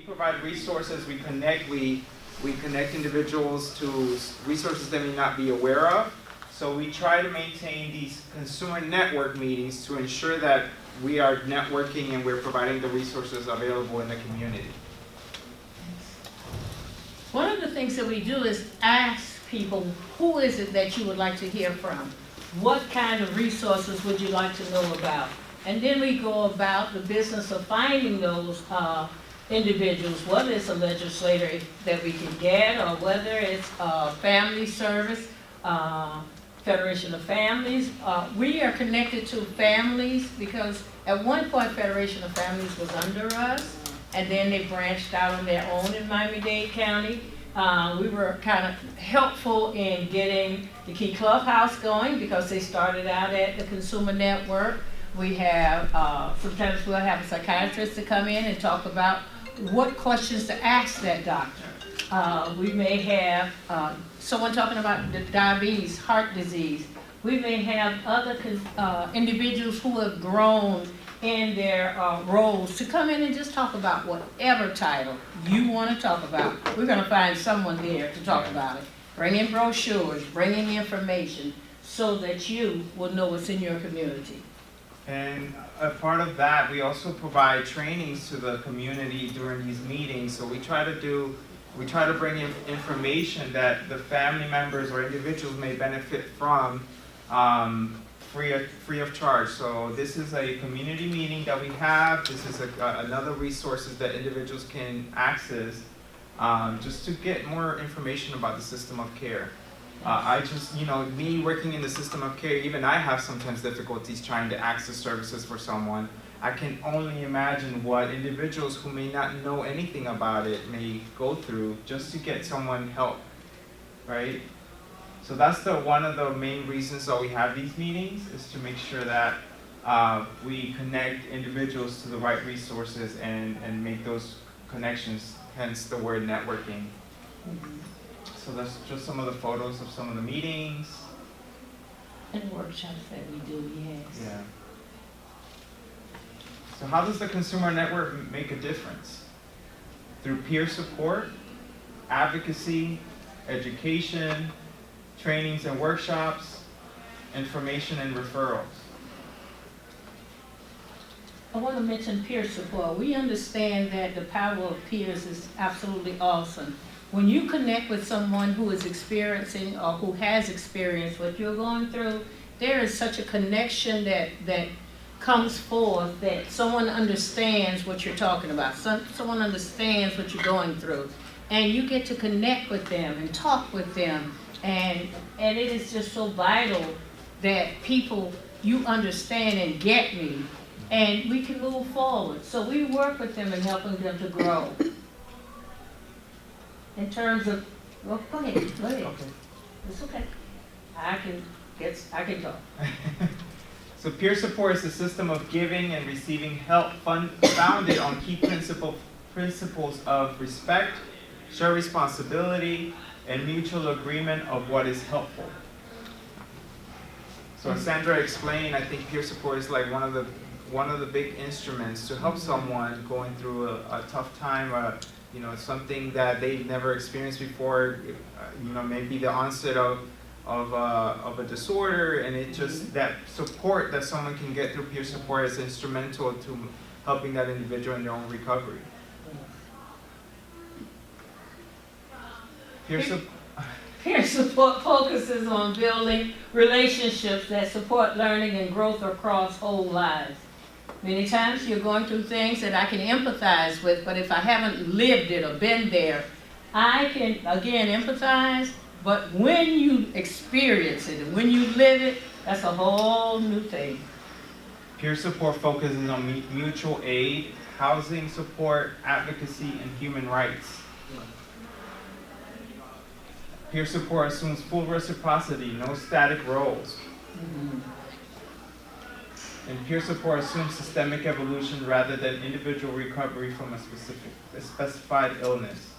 provide resources, we connect individuals to resources they may not be aware of. So we try to maintain these consumer network meetings to ensure that we are networking and we're providing the resources available in the community. One of the things that we do is ask people, who is it that you would like to hear from? What kind of resources would you like to know about? And then we go about the business of finding those individuals, whether it's a legislator that we can get, or whether it's family service, Federation of Families. We are connected to families because at one point Federation of Families was under us, and then they branched out on their own in Miami-Dade County. We were kind of helpful in getting the Key Clubhouse going because they started out at the Consumer Network. We have, sometimes we'll have a psychiatrist to come in and talk about what questions to ask that doctor. We may have someone talking about the diabetes, heart disease. We may have other individuals who have grown in their roles to come in and just talk about whatever title you want to talk about. We're going to find someone there to talk about it. Bring in brochures, bring in information so that you will know what's in your community. And a part of that, we also provide trainings to the community during these meetings. So we try to bring in information that the family members or individuals may benefit from free of charge. So this is a community meeting that we have. This is another resources that individuals can access just to get more information about the system of care. I just, me working in the system of care, even I have sometimes difficulties trying to access services for someone. I can only imagine what individuals who may not know anything about it may go through just to get someone help, right? So that's one of the main reasons that we have these meetings, is to make sure that we connect individuals to the right resources and make those connections, hence the word networking. So that's just some of the photos of some of the meetings. And workshops that we do, yes. Yeah. So how does the consumer network make a difference? Through peer support, advocacy, education, trainings and workshops, information and referrals. I want to mention peer support. We understand that the power of peers is absolutely awesome. When you connect with someone who is experiencing or who has experienced what you're going through, there is such a connection that comes forth, that someone understands what you're talking about. Someone understands what you're going through. And you get to connect with them and talk with them. And it is just so vital that people, you understand and get me, and we can move forward. So we work with them in helping them to grow. In terms of, well, go ahead. Okay. It's okay. I can talk. So peer support is a system of giving and receiving help founded on key principles of respect, shared responsibility, and mutual agreement of what is helpful. So as Sandra explained, I think peer support is like one of the big instruments to help someone going through a tough time, something that they've never experienced before, maybe the onset of a disorder, and it just, that support that someone can get through peer support is instrumental to helping that individual in their own recovery. Peer support focuses on building relationships that support learning and growth across whole lives. Many times you're going through things that I can empathize with, but if I haven't lived it or been there, I can, again, empathize, but when you experience it and when you live it, that's a whole new thing. Peer support focuses on mutual aid, housing support, advocacy, and human rights. Peer support assumes full reciprocity, no static roles. Mm-hmm. And peer support assumes systemic evolution rather than individual recovery from a specified illness.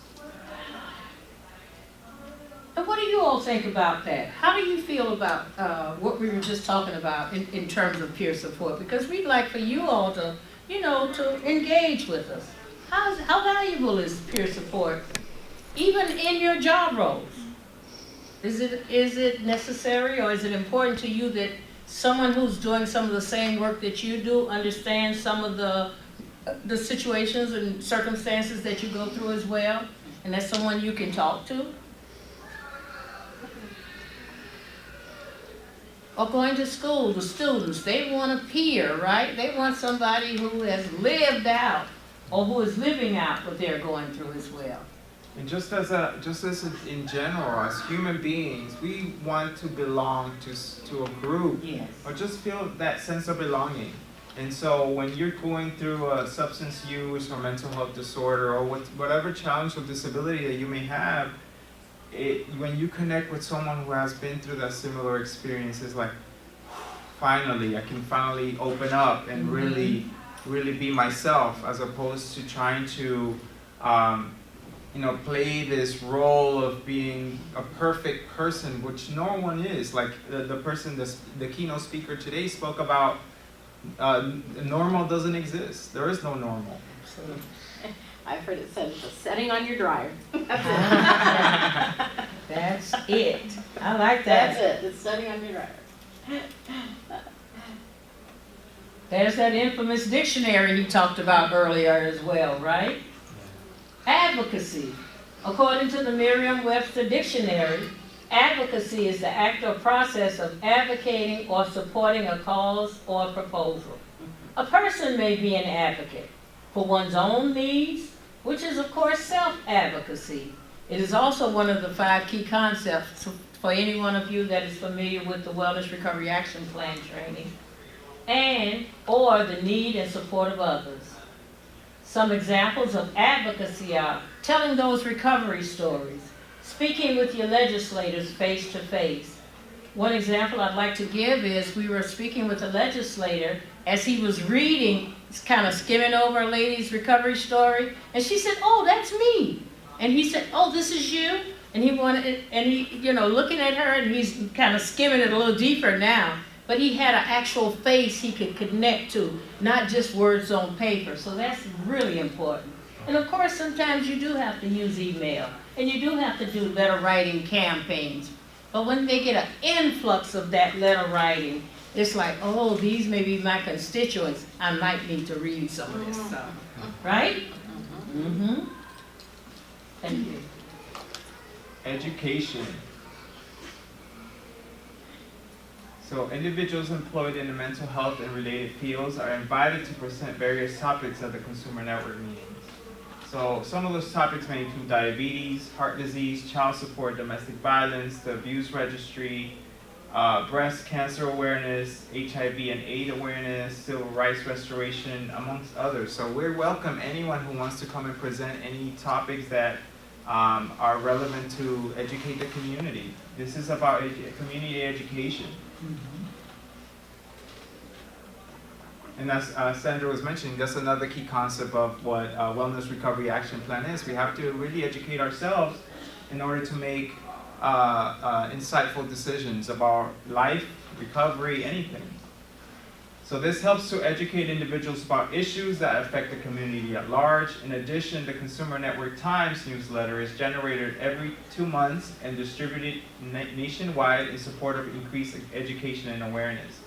And what do you all think about that? How do you feel about what we were just talking about in terms of peer support? Because we'd like for you all to, to engage with us. How valuable is peer support, even in your job roles? Is it necessary, or is it important to you that someone who's doing some of the same work that you do understands some of the situations and circumstances that you go through as well, and that's someone you can talk to? Or going to school, the students, they want a peer, right? They want somebody who has lived out or who is living out what they're going through as well. And just as in general, as human beings, we want to belong to a group, Yes. or just feel that sense of belonging. And so when you're going through a substance use or mental health disorder or whatever challenge or disability that you may have, when you connect with someone who has been through that similar experience, it's like, finally, I can finally open up and really be myself, as opposed to trying to play this role of being a perfect person, which no one is. Like the keynote speaker today spoke about, normal doesn't exist. There is no normal. Absolutely. I've heard it said, it's a setting on your dryer. That's it. I like that. That's it, it's setting on your dryer. There's that infamous dictionary he talked about earlier as well, right? Advocacy. According to the Merriam-Webster Dictionary, advocacy is the act or process of advocating or supporting a cause or proposal. A person may be an advocate for one's own needs, which is of course self-advocacy. It is also one of the 5 key concepts for any one of you that is familiar with the Wellness Recovery Action Plan training, and or the need and support of others. Some examples of advocacy are telling those recovery stories, speaking with your legislators face to face. One example I'd like to give is we were speaking with a legislator as he was reading, kind of skimming over a lady's recovery story, and she said, "Oh, that's me." And he said, "Oh, this is you?" And he looking at her, and he's kind of skimming it a little deeper now. But he had an actual face he could connect to, not just words on paper. So that's really important. And of course, sometimes you do have to use email, and you do have to do letter writing campaigns. But when they get an influx of that letter writing, it's like, oh, these may be my constituents. I might need to read some of this stuff. Right? Mm-hmm. Thank you. Education. So individuals employed in the mental health and related fields are invited to present various topics at the Consumer Network meetings. So some of those topics may include diabetes, heart disease, child support, domestic violence, the abuse registry, breast cancer awareness, HIV and AIDS awareness, civil rights restoration, amongst others. So we welcome anyone who wants to come and present any topics that are relevant to educate the community. This is about community education. And as Sandra was mentioning, that's another key concept of what Wellness Recovery Action Plan is. We have to really educate ourselves in order to make insightful decisions about life, recovery, anything. So this helps to educate individuals about issues that affect the community at large. In addition, the Consumer Network Times newsletter is generated every 2 months and distributed nationwide in support of increased education and awareness.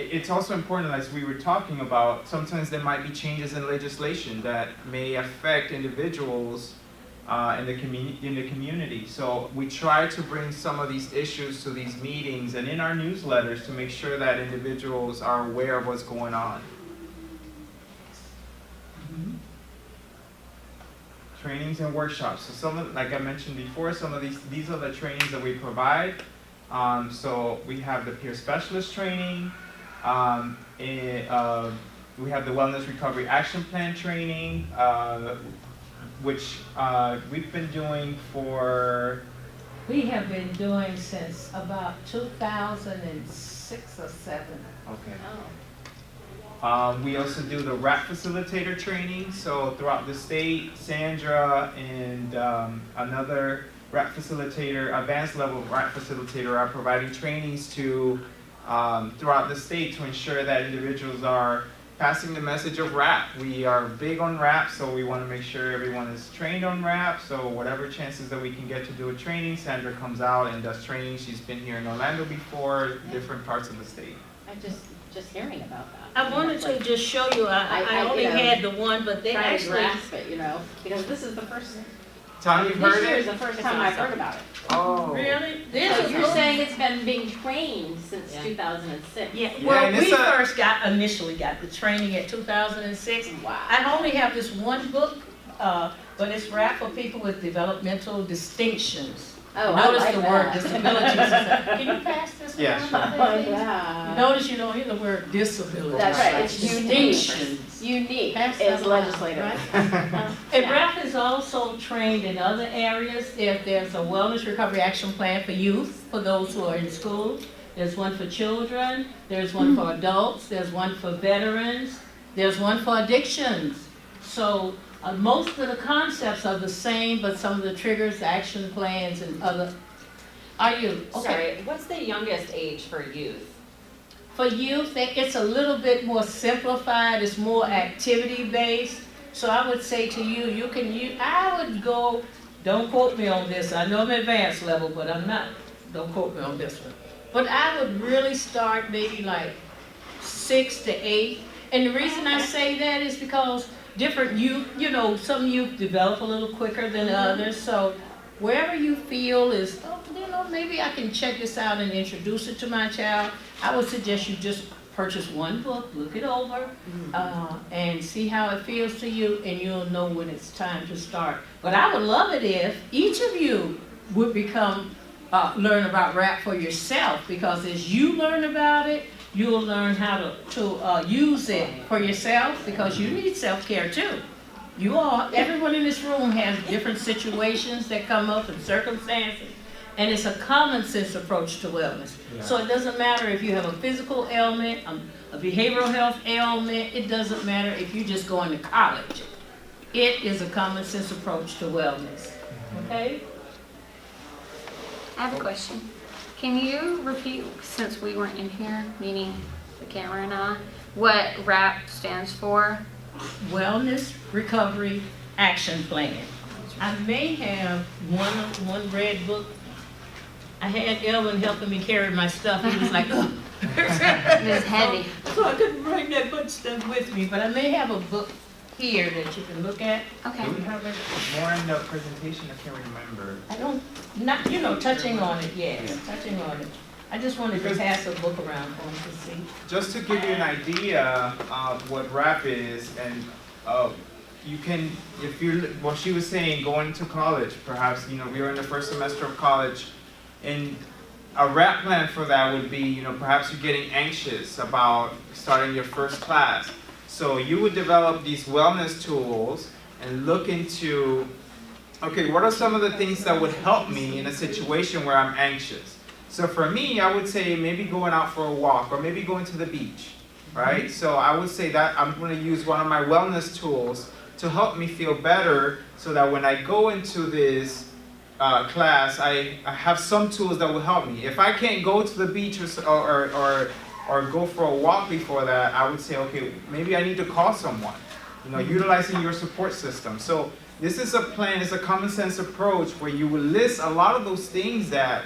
It's also important, as we were talking about, sometimes there might be changes in legislation that may affect individuals in the community. So we try to bring some of these issues to these meetings and in our newsletters to make sure that individuals are aware of what's going on. Trainings and workshops. So like I mentioned before, some of these are the trainings that we provide. So we have the peer specialist training, we have the Wellness Recovery Action Plan training, which we've been doing We have been doing since about 2006 or 7. Okay. Oh. We also do the RAP Facilitator training. So throughout the state, Sandra and another RAP Facilitator, advanced level RAP Facilitator, are providing trainings to throughout the state to ensure that individuals are passing the message of rap. We are big on rap, so we want to make sure everyone is trained on rap. So whatever chances that we can get to do a training, Sandra comes out and does training. She's been here in Orlando before, different parts of the state. I'm just hearing about that. I wanted to just show you, I only had the one, but they Trying to actually, grasp it, because this is the first, Tom, you've heard this year is it? the first time I've heard about it. Oh. really? So This is you're saying it's been being trained since Yeah. 2006? Yeah, Yeah, well, and we it's a- first initially got the training at 2006. Wow. I only have this one book, but it's rap for people with developmental distinctions. Oh, I Notice like the that. word disabilities. Can you pass this Yeah, around? sure. Oh, please? yeah. Notice you don't hear the word disability. That's right, it's unique. Distinctions. Unique Pass that is around, legislative. right? And Yeah. RAP is also trained in other areas. There's a wellness recovery action plan for youth, for those who are in school. There's one for children, there's one for adults, there's one for veterans, there's one for addictions. So most of the concepts are the same, but some of the triggers, action plans, and other. Are you? Okay. Sorry, what's the youngest age for youth? For youth, it's a little bit more simplified, it's more activity-based. So I would say to you, I would go, don't quote me on this, I know I'm advanced level, but I'm not, don't quote me on this one. But I would really start maybe like 6 to 8. And the reason I say that is because different youth, some youth develop a little quicker than others. So wherever you feel is, maybe I can check this out and introduce it to my child, I would suggest you just purchase one book, look it over, and see how it feels to you, and you'll know when it's time to start. But I would love it if each of you would learn about rap for yourself, because as you learn about it, you'll learn how to use it for yourself, because you need self-care too. Everyone in this room has different situations that come up and circumstances, and it's a common sense approach to wellness. Yeah. So it doesn't matter if you have a physical ailment, a behavioral health ailment, it doesn't matter if you're just going to college. It is a common sense approach to wellness, okay? I have a question. Can you repeat, since we weren't in here, meaning the camera and I, what RAP stands for? Wellness Recovery Action Plan. I may have one red book. I had Elvin helping me carry my stuff. He was like, ugh. It is heavy. So I couldn't bring that much stuff with me, but I may have a book here that you can look at. Okay. Do we have it more in the presentation? I can't remember. I don't, touching on it, yes, touching on it. I just wanted to pass a book around for them to see. Just to give you an idea of what rap is, and you can, what she was saying, going to college, perhaps, we are in the first semester of college, and a rap plan for that would be, perhaps you're getting anxious about starting your first class. So you would develop these wellness tools and look into, okay, what are some of the things that would help me in a situation where I'm anxious? So for me, I would say maybe going out for a walk, or maybe going to the beach, right? So I would say that I'm going to use one of my wellness tools to help me feel better, so that when I go into this class, I have some tools that will help me. If I can't go to the beach or go for a walk before that, I would say, okay, maybe I need to call someone, utilizing your support system. So this is a plan, it's a common sense approach where you will list a lot of those things that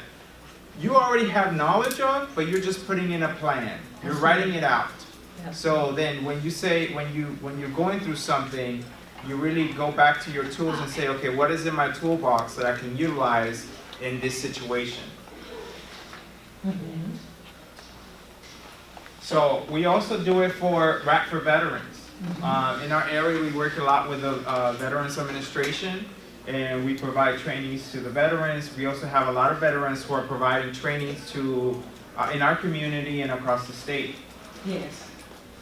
you already have knowledge of, but you're just putting in a plan. You're writing it out. Yeah. So then when you're going through something, you really go back to your tools and say, okay, what is in my toolbox that I can utilize in this situation? Mm-hmm. So we also do it for RAP for veterans. In our area, we work a lot with the Veterans Administration, and we provide trainings to the veterans. We also have a lot of veterans who are providing trainings to in our community and across the state. Yes.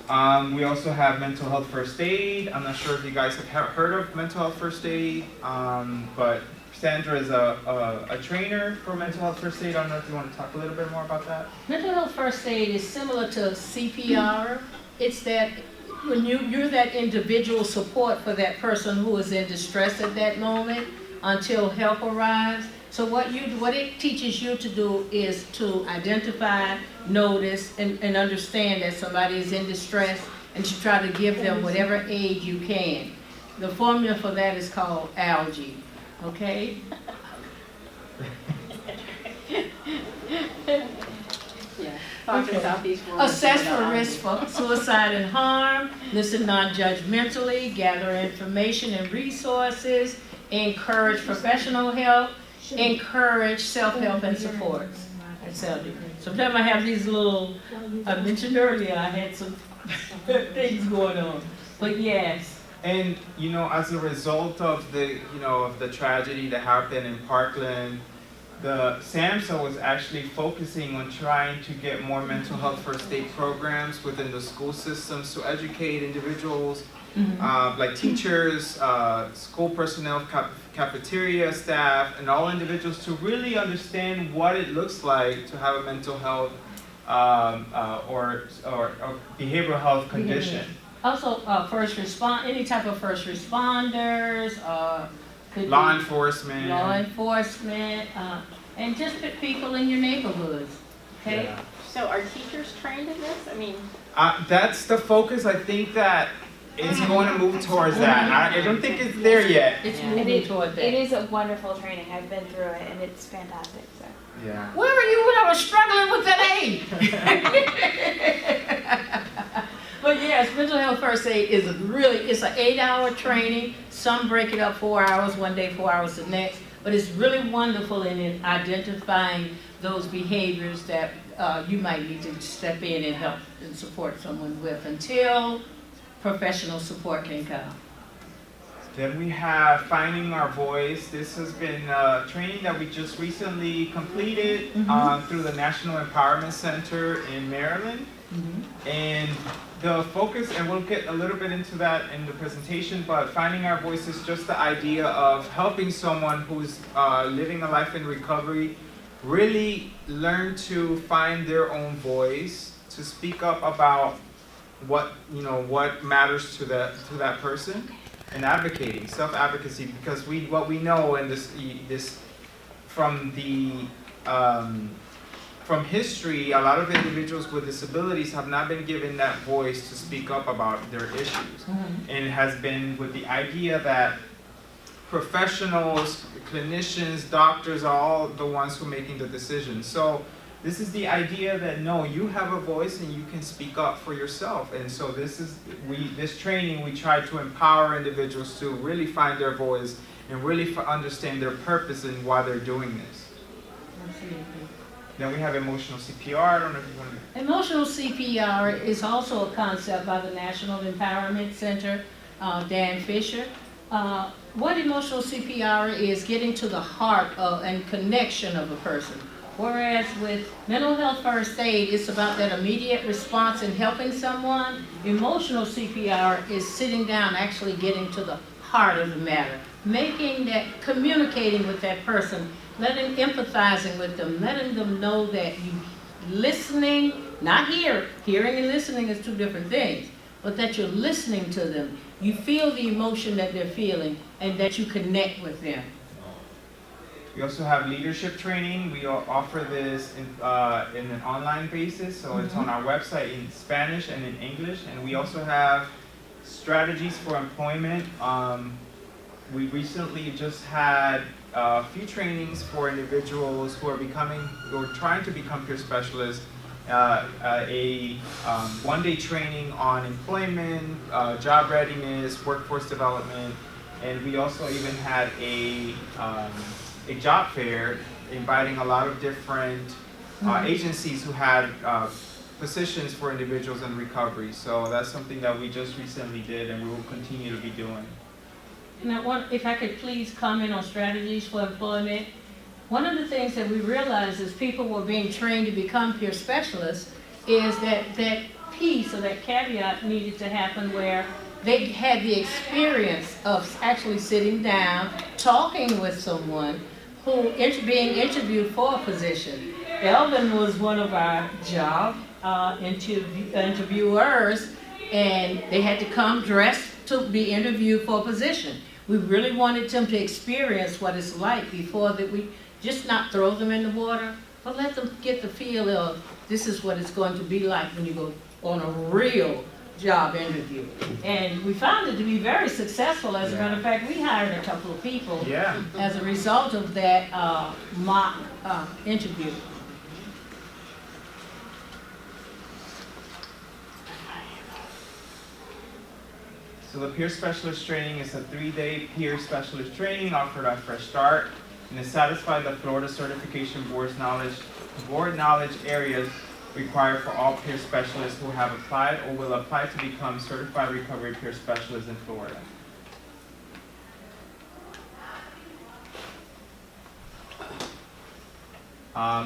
We also have mental health first aid. I'm not sure if you guys have heard of mental health first aid, but Sandra is a trainer for mental health first aid. I don't know if you want to talk a little bit more about that. Mental health first aid is similar to CPR. It's that when you're that individual support for that person who is in distress at that moment until help arrives. So what it teaches you to do is to identify, notice, and understand that somebody is in distress, and to try to give them whatever aid you can. The formula for that is called algae, okay? Yeah. Talk to Okay. Southeast Florida. Assess for risk for suicide and harm, listen non-judgmentally, gather information and resources, encourage professional help, encourage self-help and support. Sometimes I have these little, I mentioned earlier, I had some things going on, but yes. And, you know, as a result of the, of the tragedy that happened in Parkland, the SAMHSA was actually focusing on trying to get more mental health first aid programs within the school systems to educate individuals, like teachers, school personnel, cafeteria staff, and all individuals to really understand what it looks like to have a mental health or behavioral health condition. Also, any type of first responders, could Law be enforcement. law enforcement, and just the people in your neighborhoods, okay? Yeah. So are teachers trained in this? I mean, That's the focus. I think that it's going to move towards that. I don't think it's there yet. It's Yeah. moving toward It that. is a wonderful training. I've been through it and it's fantastic. So. Yeah. Where were you when I was struggling with that aid? But yes, mental health first aid is it's an 8-hour training. Some break it up 4 hours one day, 4 hours the next. But it's really wonderful in identifying those behaviors that you might need to step in and help and support someone with until professional support can come. Then we have Finding Our Voice. This has been training that we just recently completed through the National Empowerment Center in Maryland. And the focus, and we'll get a little bit into that in the presentation, but Finding Our Voice is just the idea of helping someone who's living a life in recovery really learn to find their own voice, to speak up about what matters to that person, and advocating, self-advocacy, because what we know in this from history, a lot of individuals with disabilities have not been given that voice to speak up about their issues. And it has been with the idea that professionals, clinicians, doctors are all the ones who are making the decisions. So this is the idea that no, you have a voice and you can speak up for yourself. And so this training, we try to empower individuals to really find their voice and really understand their purpose and why they're doing this. Then we have emotional CPR. I don't know if you want to. Emotional CPR is also a concept by the National Empowerment Center, Dan Fisher. What emotional CPR is getting to the heart and connection of a person. Whereas with mental health first aid, it's about that immediate response and helping someone. Emotional CPR is sitting down, actually getting to the heart of the matter, communicating with that person, empathizing with them, letting them know that you listening, not hearing and listening is two different things, but that you're listening to them. You feel the emotion that they're feeling and that you connect with them. We also have leadership training. We offer this in an online basis, so it's on our website in Spanish and in English. And we also have strategies for employment. We recently just had a few trainings for individuals who are trying to become peer specialists. A one-day training on employment, job readiness, workforce development, and we also even had a job fair inviting a lot of different agencies who had positions for individuals in recovery. So that's something that we just recently did and we will continue to be doing. And if I could please comment on strategies for employment. One of the things that we realized as people were being trained to become peer specialists is that piece or that caveat needed to happen where they had the experience of actually sitting down, talking with someone who being interviewed for a position. Elvin was one of our job interviewers, and they had to come dressed to be interviewed for a position. We really wanted them to experience what it's like before that we just not throw them in the water, but let them get the feel of this is what it's going to be like when you go on a real job interview. And we found it to be very successful. As a matter of fact, we hired a couple of people Yeah. as a result of that mock interview. So the peer specialist training is a 3-day peer specialist training offered at Fresh Start and to satisfy the Florida Certification Board knowledge areas required for all peer specialists who have applied or will apply to become certified recovery peer specialists in Florida.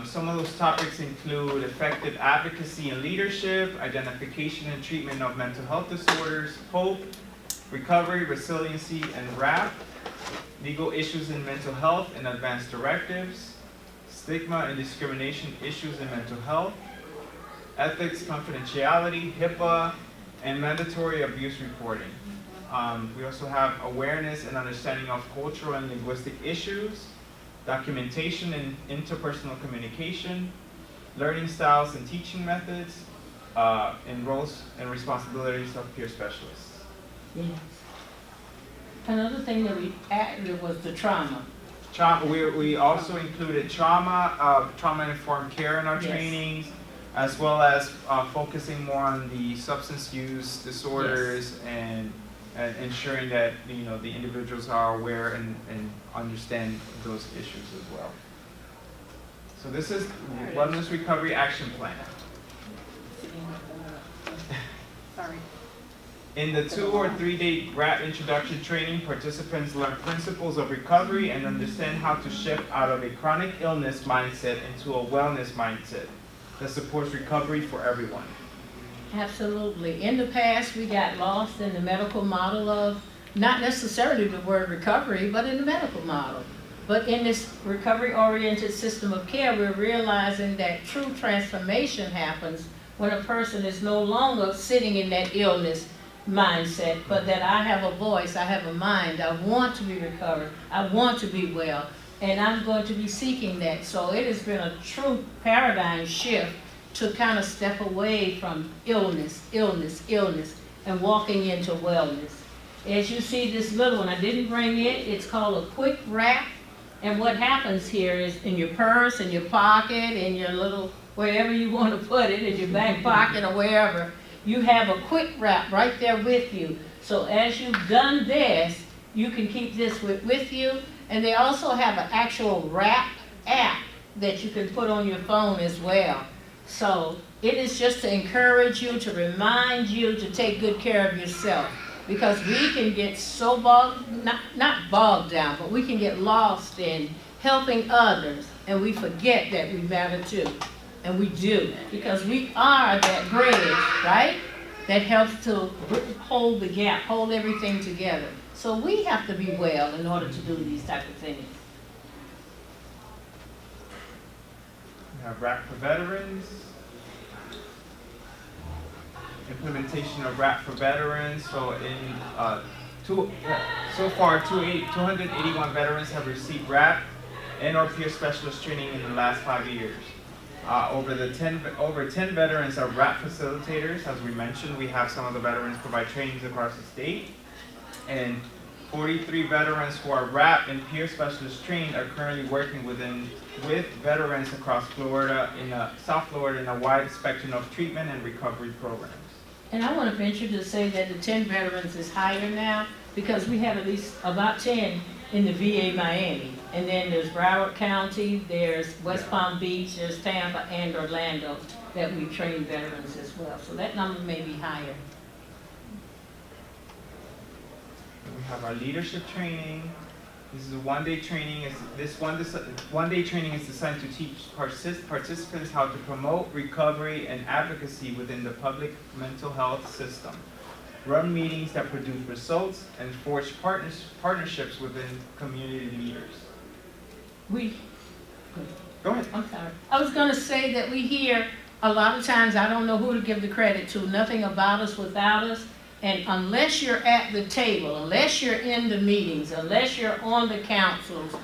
Some of those topics include effective advocacy and leadership, identification and treatment of mental health disorders, hope, recovery, resiliency, and RAP, legal issues in mental health and advanced directives, stigma and discrimination issues in mental health, ethics, confidentiality, HIPAA, and mandatory abuse reporting. We also have awareness and understanding of cultural and linguistic issues, documentation and interpersonal communication, learning styles and teaching methods, and roles and responsibilities of peer specialists. Yes. Another thing that we added was the trauma. We also included trauma-informed care in our Yes. trainings, as well as focusing more on the substance use disorders and ensuring that the individuals are aware and understand those issues as well. So this is Bloodless Recovery Action Plan. Sorry. In the 2 or 3-day RAP introduction training, participants learn principles of recovery and understand how to shift out of a chronic illness mindset into a wellness mindset that supports recovery for everyone. Absolutely. In the past, we got lost in the medical model of not necessarily the word recovery, but in the medical model. But in this recovery-oriented system of care, we're realizing that true transformation happens when a person is no longer sitting in that illness mindset, but that I have a voice, I have a mind, I want to be recovered, I want to be well, and I'm going to be seeking that. So it has been a true paradigm shift to kind of step away from illness, and walking into wellness. As you see this little one, I didn't bring it, it's called a quick wrap, and what happens here is in your purse, in your pocket, in your little, wherever you want to put it, in your back pocket or wherever, you have a quick wrap right there with you. So as you've done this, you can keep this with you. And they also have an actual wrap app that you can put on your phone as well. So it is just to encourage you, to remind you to take good care of yourself. Because we can get so not bogged down, but we can get lost in helping others. And we forget that we matter too. And we do, because we are that bridge, right? That helps to hold the gap, hold everything together. So we have to be well in order to do these type of things. We have RAP for veterans, implementation of RAP for veterans. So so far, 281 veterans have received RAP and or peer specialist training in the last 5 years. Over 10 veterans are RAP facilitators. As we mentioned, we have some of the veterans provide trainings across the state. And 43 veterans who are RAP and peer specialist trained are currently working with veterans across Florida, South Florida, in a wide spectrum of treatment and recovery programs. And I want to venture to say that the 10 veterans is higher now because we have at least about 10 in the VA Miami. And then there's Broward County, there's West Palm Beach, there's Tampa and Orlando that we train veterans as well. So that number may be higher. We have our leadership training. This is a one-day training. This one-day training is designed to teach participants how to promote recovery and advocacy within the public mental health system, run meetings that produce results, and forge partnerships within community leaders. Go ahead. I'm sorry. I was going to say that we hear a lot of times, I don't know who to give the credit to, nothing about us without us. And unless you're at the table, unless you're in the meetings, unless you're on the councils,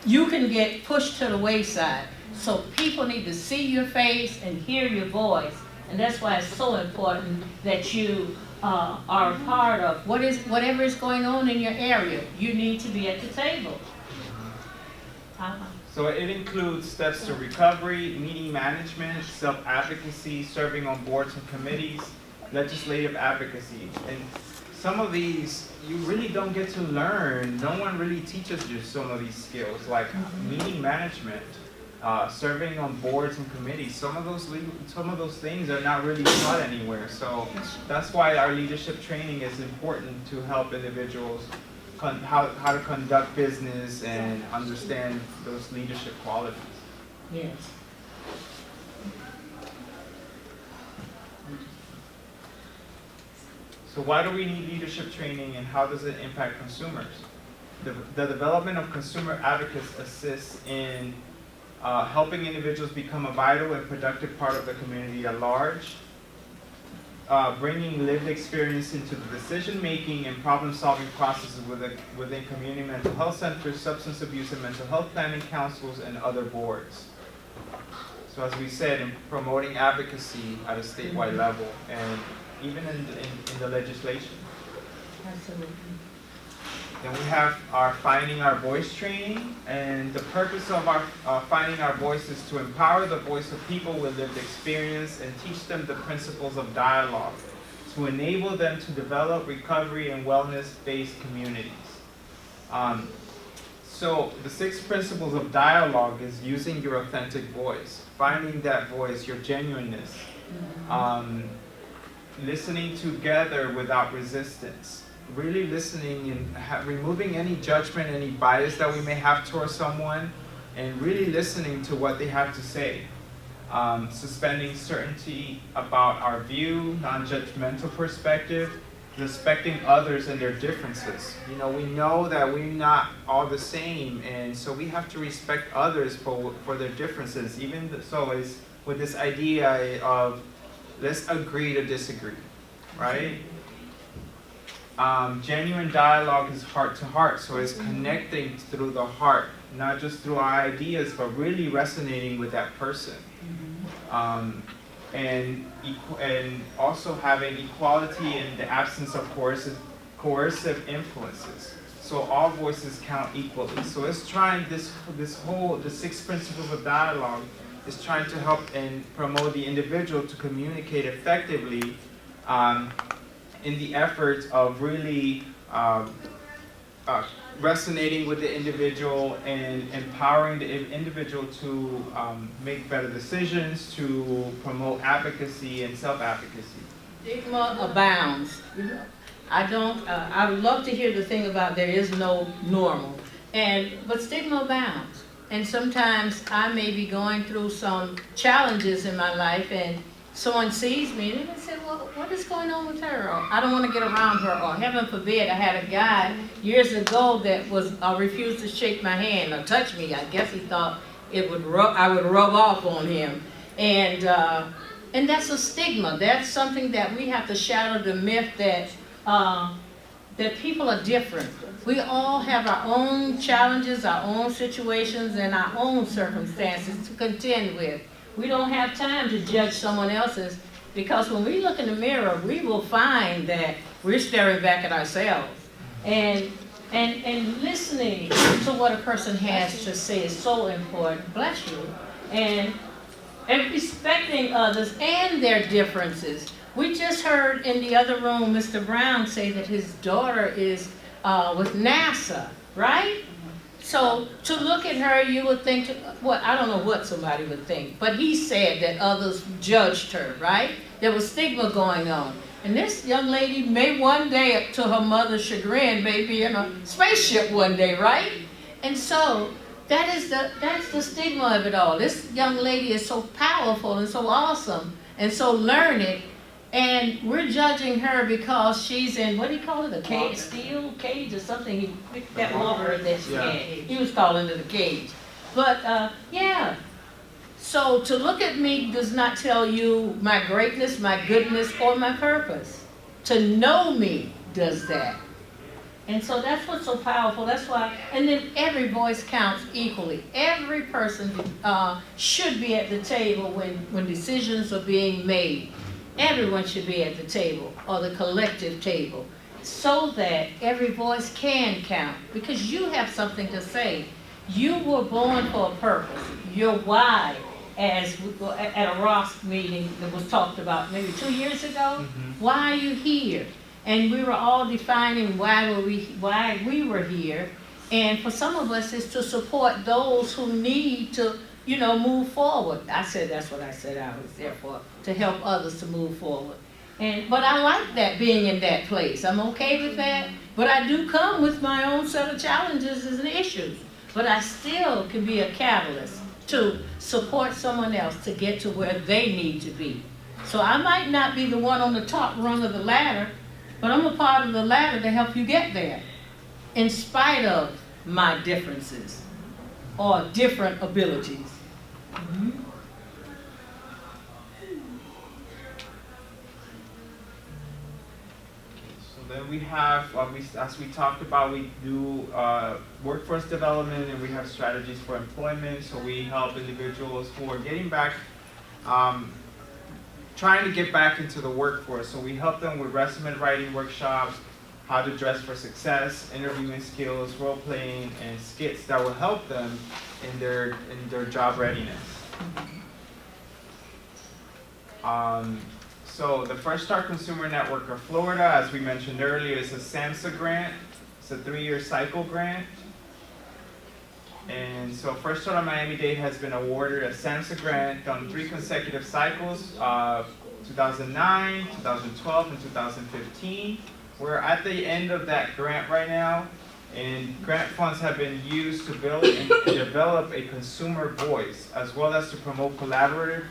you can get pushed to the wayside. So people need to see your face and hear your voice And that's why it's so important that you are a part of whatever is going on in your area. You need to be at the table. So it includes steps to recovery, meeting management, self-advocacy, serving on boards and committees, legislative advocacy. And some of these you really don't get to learn. No one really teaches you some of these skills, like meeting management, serving on boards and committees. Some of those things are not really taught anywhere. So that's why our leadership training is important, to help individuals how to conduct business and understand those leadership qualities. Yes. So why do we need leadership training, and how does it impact consumers? The development of consumer advocates assists in helping individuals become a vital and productive part of the community at large, bringing lived experience into the decision-making and problem-solving processes within community mental health centers, substance abuse and mental health planning councils, and other boards. So as we said, in promoting advocacy at a statewide level, and even in the legislation. Absolutely. Then we have our Finding Our Voice training, and the purpose of our Finding Our Voice is to empower the voice of people with lived experience and teach them the principles of dialogue, to enable them to develop recovery and wellness-based communities. So the 6 principles of dialogue is using your authentic voice, finding that voice, your genuineness, listening together without resistance, really listening and removing any judgment, any bias that we may have towards someone, and really listening to what they have to say. Suspending certainty about our view, non-judgmental perspective, respecting others and their differences. You know, we know that we're not all the same, and so we have to respect others for their differences. So is with this idea of let's agree to disagree, right? Genuine dialogue is heart to heart, so it's connecting through the heart, not just through our ideas, but really resonating with that person. And also having equality in the absence of coercive influences. So all voices count equally. So it's trying the 6 principles of dialogue is trying to help and promote the individual to communicate effectively in the efforts of really resonating with the individual and empowering the individual to make better decisions, to promote advocacy and self-advocacy. Stigma abounds. I would love to hear the thing about there is no normal, but stigma abounds. And sometimes I may be going through some challenges in my life, and someone sees me and they say, well, what is going on with her? Or I don't want to get around her. Or heaven forbid, I had a guy years ago that refused to shake my hand or touch me. I guess he thought I would rub off on him. And that's a stigma. That's something that we have to shatter the myth that people are different. We all have our own challenges, our own situations, and our own circumstances to contend with. We don't have time to judge someone else's, because when we look in the mirror, we will find that we're staring back at ourselves. And listening to what a person has to say is so important. Bless you. And respecting others and their differences. We just heard in the other room Mr. Brown say that his daughter is with NASA, right? So to look at her, you would think, well, I don't know what somebody would think, but he said that others judged her, right? There was stigma going on. And this young lady may one day, to her mother's chagrin, may be in a spaceship one day, right? And so that's the stigma of it all. This young lady is so powerful and so awesome and so learned, and we're judging her because she's in, what do you call it, a cage, steel cage or something? That lover that she had, he was calling it a cage. But yeah, so to look at me does not tell you my greatness, my goodness, or my purpose. To know me does that. And so that's what's so powerful. That's why, and then every voice counts equally. Every person should be at the table when decisions are being made. Everyone should be at the table, or the collective table, so that every voice can count. Because you have something to say. You were born for a purpose. Your why, as at a Ross meeting that was talked about maybe 2 years ago, why are you here? And we were all defining why we were here. And for some of us, it's to support those who need to, move forward. I said that's what I said I was there for, to help others to move forward. But I like that, being in that place. I'm okay with that. But I do come with my own set of challenges and issues. But I still can be a catalyst to support someone else to get to where they need to be. So I might not be the one on the top rung of the ladder, but I'm a part of the ladder to help you get there, in spite of my differences or different abilities. So then we have, as we talked about, we do workforce development, and we have strategies for employment. So we help individuals who are getting back, trying to get back into the workforce. So we help them with resume writing workshops, how to dress for success, interviewing skills, role playing, and skits that will help them in their job readiness. So the Fresh Start Consumer Network of Florida, as we mentioned earlier, is a SAMHSA grant. It's a 3-year cycle grant. And so Fresh Start on Miami-Dade has been awarded a SAMHSA grant on 3 consecutive cycles, 2009, 2012, and 2015. We're at the end of that grant right now, and grant funds have been used to build and develop a consumer voice, as well as to promote collaborative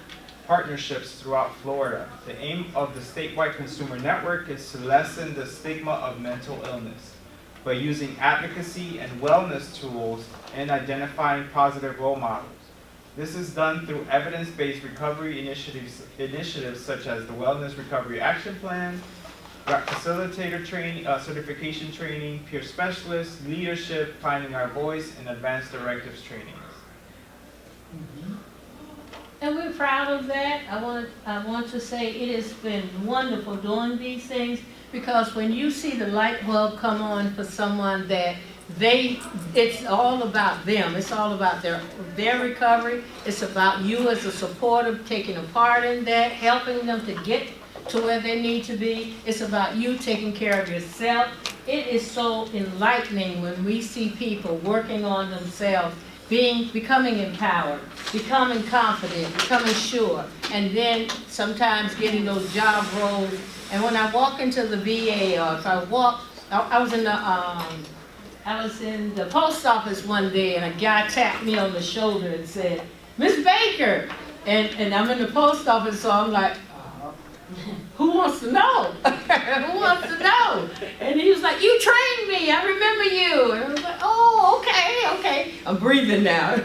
partnerships throughout Florida. The aim of the Statewide Consumer Network is to lessen the stigma of mental illness by using advocacy and wellness tools and identifying positive role models. This is done through evidence-based recovery initiatives such as the Wellness Recovery Action Plan, Facilitator Training, certification training, peer specialists, leadership, finding our voice, and advanced directives trainings. And we're proud of that. I want to say it has been wonderful doing these things, because when you see the light bulb come on for someone that it's all about them. It's all about their recovery. It's about you as a supporter taking a part in that, helping them to get to where they need to be. It's about you taking care of yourself. It is so enlightening when we see people working on themselves, becoming empowered, becoming confident, becoming sure, and then sometimes getting those job roles. And when I walk into the VA, or if I was in the post office one day, and a guy tapped me on the shoulder and said, "Miss Baker," and I'm in the post office, so I'm like, who wants to know? Who wants to know? And he was like, "You trained me, I remember you." And I was like, "Oh, okay. I'm breathing now."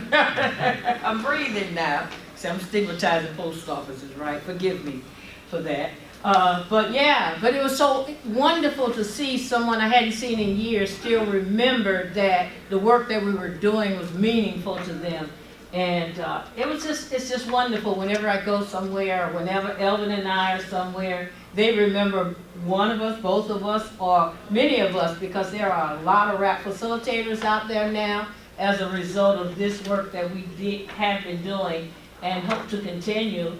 I'm breathing now. See, I'm stigmatizing post offices, right? Forgive me for that. But it was so wonderful to see someone I hadn't seen in years still remember that the work that we were doing was meaningful to them. And it's just wonderful whenever I go somewhere, or whenever Elvin and I are somewhere, they remember one of us, both of us, or many of us, because there are a lot of rap facilitators out there now as a result of this work that we have been doing and hope to continue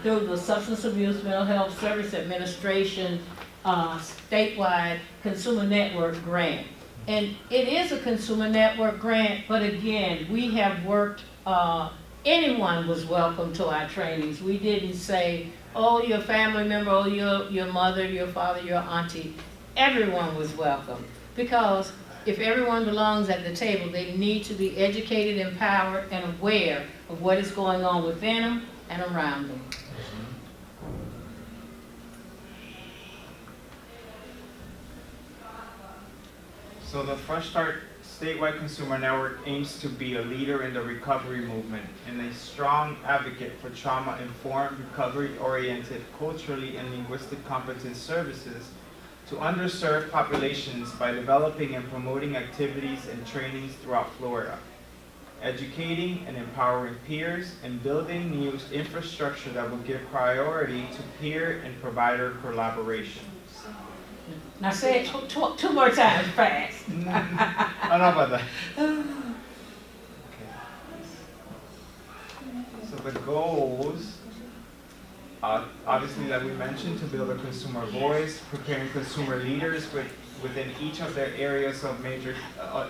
through the Substance Abuse Mental Health Service Administration Statewide Consumer Network grant. And it is a consumer network grant, but again, we have worked, anyone was welcome to our trainings. We didn't say, "Oh, you're a family member, oh, your mother, your father, your auntie." Everyone was welcome, because if everyone belongs at the table, they need to be educated, empowered, and aware of what is going on within them and around them. So the Fresh Start Statewide Consumer Network aims to be a leader in the recovery movement and a strong advocate for trauma-informed, recovery-oriented, culturally and linguistic competence services to underserved populations by developing and promoting activities and trainings throughout Florida, educating and empowering peers, and building new infrastructure that will give priority to peer and provider collaboration. Now say it two more times fast. I don't know about that. Okay. So the goals, obviously, that we mentioned, to build a consumer voice, preparing consumer leaders within each of their areas of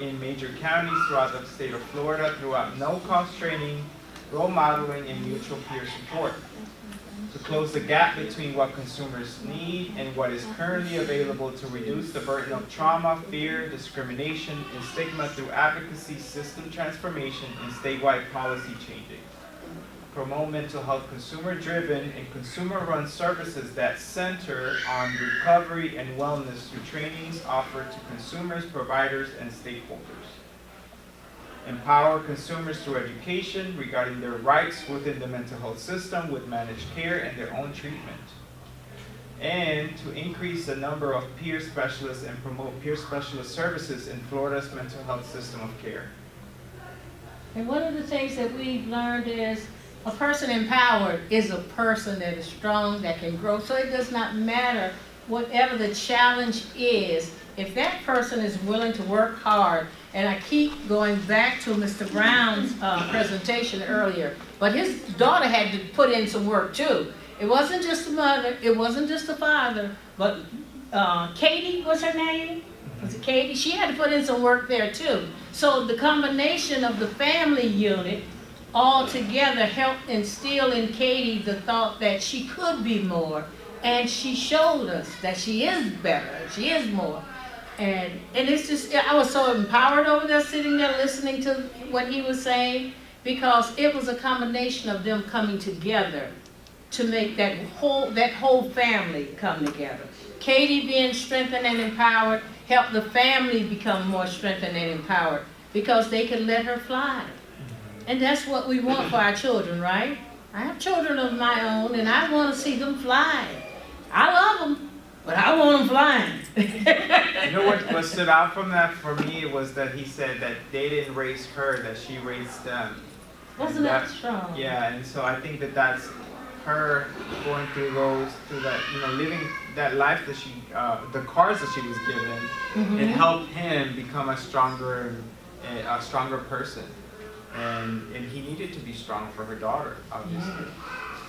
in major counties throughout the state of Florida, throughout no-cost training, role modeling, and mutual peer support. To close the gap between what consumers need and what is currently available, to reduce the burden of trauma, fear, discrimination, and stigma through advocacy, system transformation, and statewide policy changing. Promote mental health consumer-driven and consumer-run services that center on recovery and wellness through trainings offered to consumers, providers, and stakeholders. Empower consumers through education regarding their rights within the mental health system with managed care and their own treatment. And to increase the number of peer specialists and promote peer specialist services in Florida's mental health system of care. And one of the things that we've learned is a person empowered is a person that is strong, that can grow. So it does not matter whatever the challenge is, if that person is willing to work hard. And I keep going back to Mr. Brown's presentation earlier, but his daughter had to put in some work too. It wasn't just the mother, it wasn't just the father, but Katie was her name? Was it Katie? She had to put in some work there too. So the combination of the family unit all together helped instill in Katie the thought that she could be more. And she showed us that she is better, she is more. And it's just, I was so empowered over there, sitting there listening to what he was saying, because it was a combination of them coming together to make that whole family come together. Katie being strengthened and empowered helped the family become more strengthened and empowered, because they could let her fly. And that's what we want for our children, right? I have children of my own, and I want to see them fly. I love them, but I want them flying. You know what stood out from that for me was that he said that they didn't raise her, that she raised them. Wasn't that strong? Yeah, and so I think that that's her going through that, living that life that she, the cards that she was given, it helped him become a stronger person. And he needed to be strong for her daughter, obviously.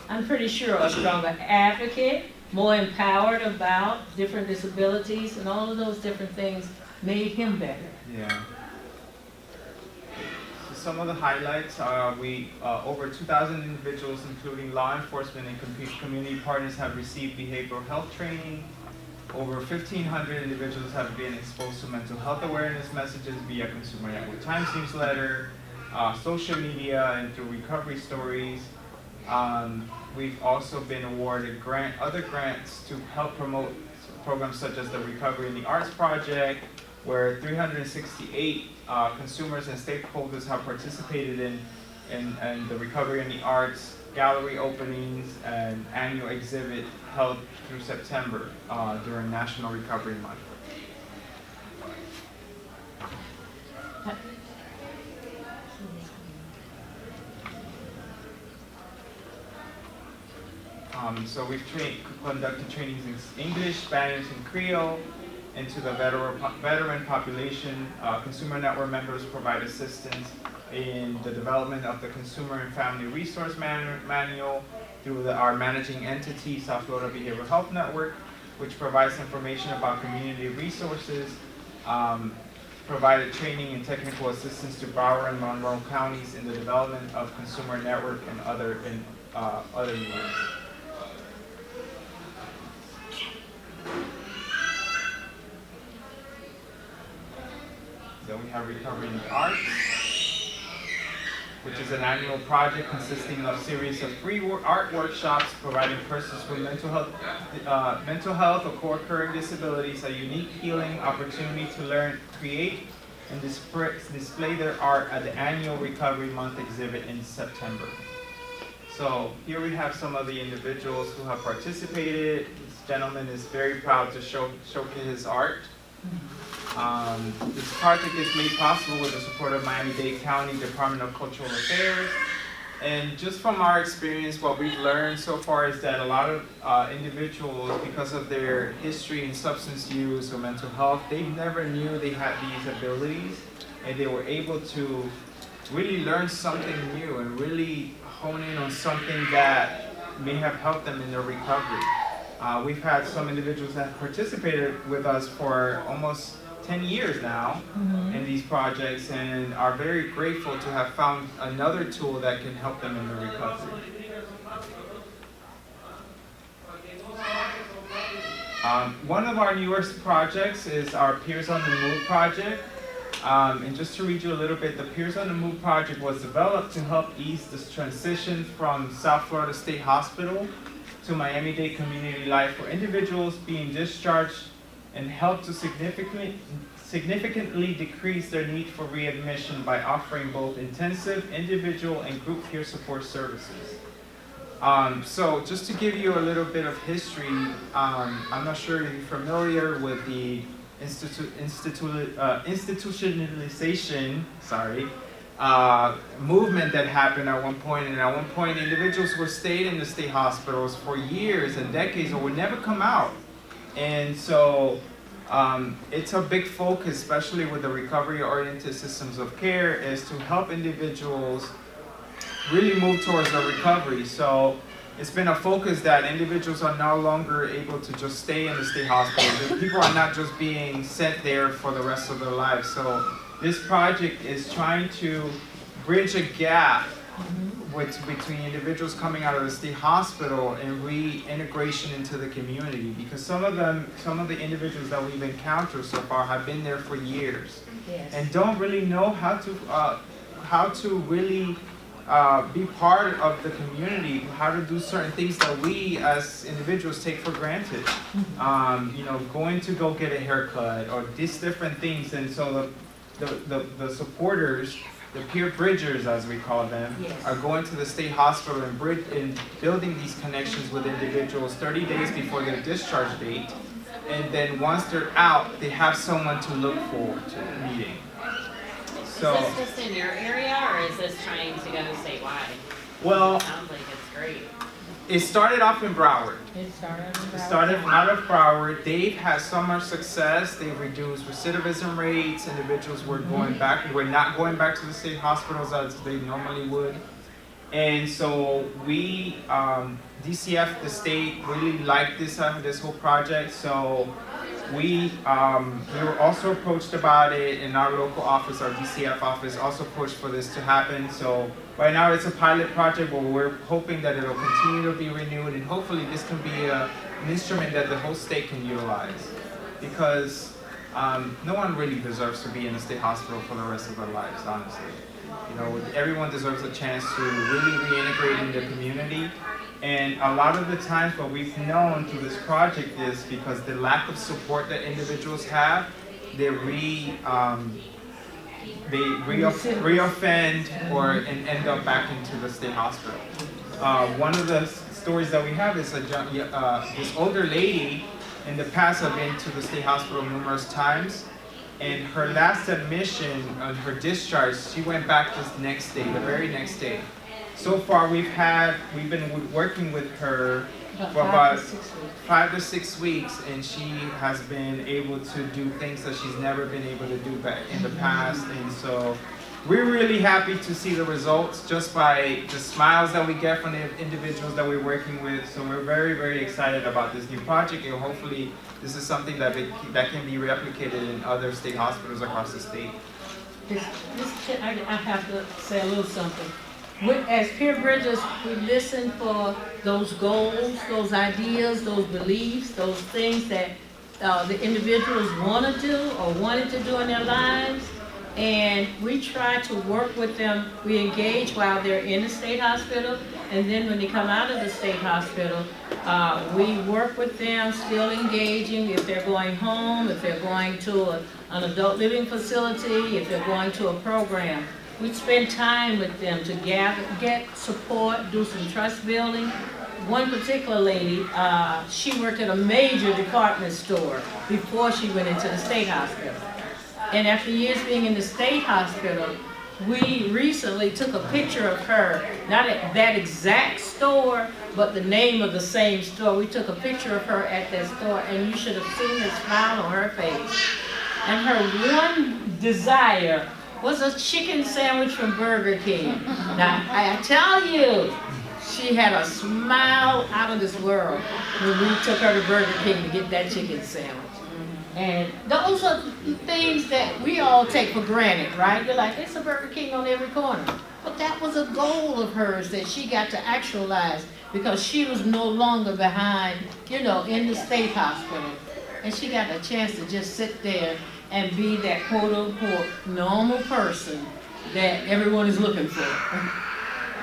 I'm pretty sure a stronger advocate, more empowered about different disabilities, and all of those different things made him better. Yeah. So some of the highlights are over 2,000 individuals, including law enforcement and community partners, have received behavioral health training. Over 1,500 individuals have been exposed to mental health awareness messages via Consumer Network Times newsletter, social media, and through recovery stories. We've also been awarded other grants to help promote programs such as the Recovery in the Arts Project, where 368 consumers and stakeholders have participated in the Recovery in the Arts, gallery openings, and annual exhibit held through September during National Recovery Month. So we've conducted trainings in English, Spanish, and Creole. And to the veteran population, Consumer Network members provide assistance in the development of the Consumer and Family Resource Manual through our managing entity, South Florida Behavioral Health Network, which provides information about community resources, provided training and technical assistance to Broward and Monroe counties in the development of Consumer Network and other units. Then we have Recovery in the Arts, which is an annual project consisting of a series of free art workshops providing persons with mental health or co-occurring disabilities a unique healing opportunity to learn, create, and display their art at the annual Recovery Month exhibit in September. So here we have some of the individuals who have participated. gentleman is very proud to showcase his art. This project is made possible with the support of Miami-Dade County Department of Cultural Affairs. And just from our experience, what we've learned so far is that a lot of individuals, because of their history in substance use or mental health, they never knew they had these abilities, and they were able to really learn something new and really hone in on something that may have helped them in their recovery. We've had some individuals that have participated with us for almost 10 years now in these projects, and are very grateful to have found another tool that can help them in their recovery. One of our newest projects is our Peers on the Move project. And just to read you a little bit, the Peers on the Move project was developed to help ease this transition from South Florida State Hospital to Miami-Dade Community Life for individuals being discharged, and help to significantly decrease their need for readmission by offering both intensive individual and group peer support services. So just to give you a little bit of history, I'm not sure if you're familiar with the institutionalization, movement that happened at one point. And at one point, individuals were stayed in the state hospitals for years and decades or would never come out. And so it's a big focus, especially with the recovery-oriented systems of care, is to help individuals really move towards their recovery. So it's been a focus that individuals are no longer able to just stay in the state hospital. People are not just being sent there for the rest of their lives. So this project is trying to bridge a gap between individuals coming out of the state hospital and reintegration into the community, because some of the individuals that we've encountered so far have been there for years and don't really know how to really be part of the community, how to do certain things that we as individuals take for granted. Going to go get a haircut or these different things. And so the supporters, the peer bridgers as we call them, are going to the state hospital and building these connections with individuals 30 days before their discharge date. And then once they're out, they have someone to look forward to meeting. Is this just in your area, or is this trying to go statewide? Well, It sounds like it's great. it started off in Broward. It started Out of Broward. They've had so much success. They've reduced recidivism rates. Individuals were not going back to the state hospitals as they normally would. And so we, DCF, the state, really liked this whole project. So we were also approached about it in our local office, our DCF office also pushed for this to happen. So right now it's a pilot project, but we're hoping that it'll continue to be renewed, and hopefully this can be an instrument that the whole state can utilize, because no one really deserves to be in a state hospital for the rest of their lives, honestly. Everyone deserves a chance to really reintegrate in the community. And a lot of the times what we've known through this project is because the lack of support that individuals have, they reoffend and end up back into the state hospital. One of the stories that we have is this older lady in the past have been to the state hospital numerous times. And her last admission on her discharge, she went back the very next day. So far, we've been working with her for about 5 to 6 weeks, and she has been able to do things that she's never been able to do back in the past. And so we're really happy to see the results just by the smiles that we get from the individuals that we're working with. So we're very, very excited about this new project, and hopefully this is something that can be replicated in other state hospitals across the state. I have to say a little something. As peer bridgers, we listen for those goals, those ideas, those beliefs, those things that the individuals want to do or wanted to do in their lives. And we try to work with them. We engage while they're in the state hospital. And then when they come out of the state hospital, we work with them, still engaging. If they're going home, if they're going to an adult living facility, if they're going to a program, we spend time with them to get support, do some trust building. one particular lady, she worked at a major department store before she went into the state hospital. And after years being in the state hospital, we recently took a picture of her, not at that exact store, but the name of the same store. We took a picture of her at that store, and you should have seen the smile on her face. And her one desire was a chicken sandwich from Burger King. Now, I tell you, she had a smile out of this world when we took her to Burger King to get that chicken sandwich. And those are things that we all take for granted, right? You're like, it's a Burger King on every corner. But that was a goal of hers that she got to actualize because she was no longer behind, in the state hospital. And she got a chance to just sit there and be that quote-unquote normal person that everyone is looking for.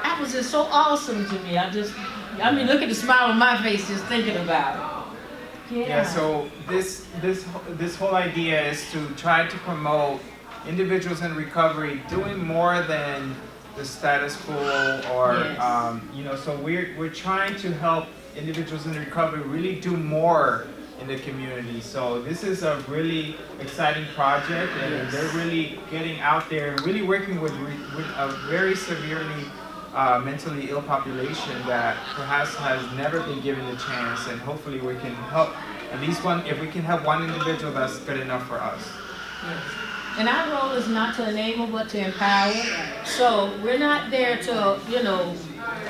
That was just so awesome to me. Look at the smile on my face just thinking about it. Yeah, so this whole idea is to try to promote individuals in recovery doing more than the status quo or, Yes. So we're trying to help individuals in recovery really do more in the community. So this is a really exciting project, and they're really getting out there and really working with a very severely mentally ill population that perhaps has never been given a chance, and hopefully we can help at least one. If we can help one individual, that's good enough for us. Yes. And our role is not to enable, but to empower. So we're not there to,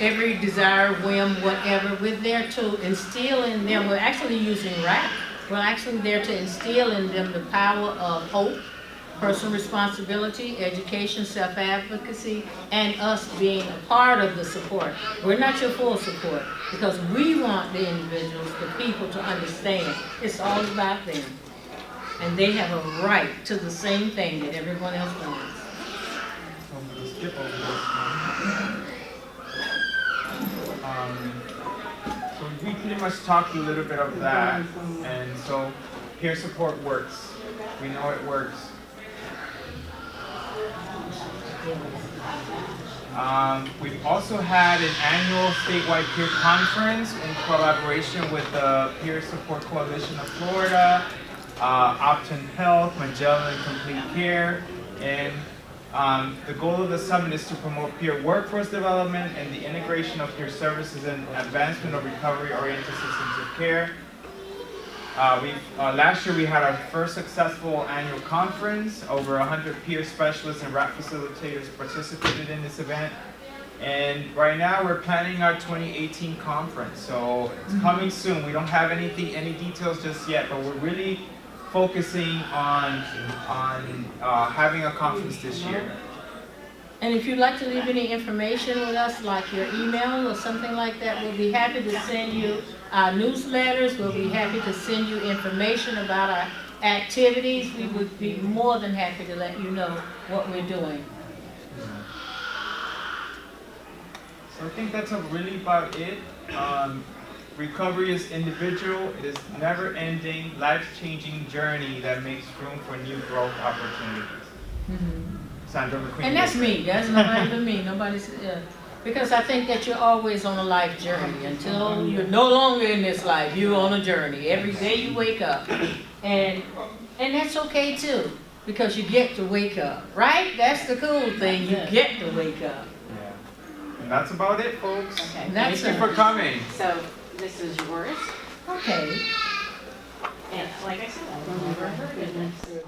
every desire, whim, whatever. We're there to instill in them. We're actually using rap. We're actually there to instill in them the power of hope, personal responsibility, education, self-advocacy, and us being a part of the support. We're not your full support because we want the individuals, the people to understand it's all about them. And they have a right to the same thing that everyone else wants. I'm going to skip over this one. So we pretty much talked a little bit of that, and so peer support works. We know it works. We've also had an annual statewide peer conference in collaboration with the Peer Support Coalition of Florida, Optum Health, Magellan Complete Care, and the goal of the summit is to promote peer workforce development and the integration of peer services and advancement of recovery-oriented systems of care. Last year we had our first successful annual conference. Over 100 peer specialists and RAP facilitators participated in this event. And right now we're planning our 2018 conference. So it's coming soon. We don't have any details just yet, but we're really focusing on having a conference this year. And if you'd like to leave any information with us, like your email or something like that, we'll be happy to send you our newsletters. We'll be happy to send you information about our activities. We would be more than happy to let you know what we're doing. So I think that's really about it. Recovery is individual. It is never-ending, life-changing journey that makes room for new growth opportunities. Mm-hmm. Sandra McQueen. And that's me. That's nobody but me. Nobody's. Because I think that you're always on a life journey. Until you're no longer in this life, you're on a journey. Every day you wake up, and that's okay too, because you get to wake up, right? That's the cool thing. You get to wake up. Yeah. And that's about it, folks. Okay. That's Thank you for coming. So this is yours, Okay. and like I said, I've never heard of this.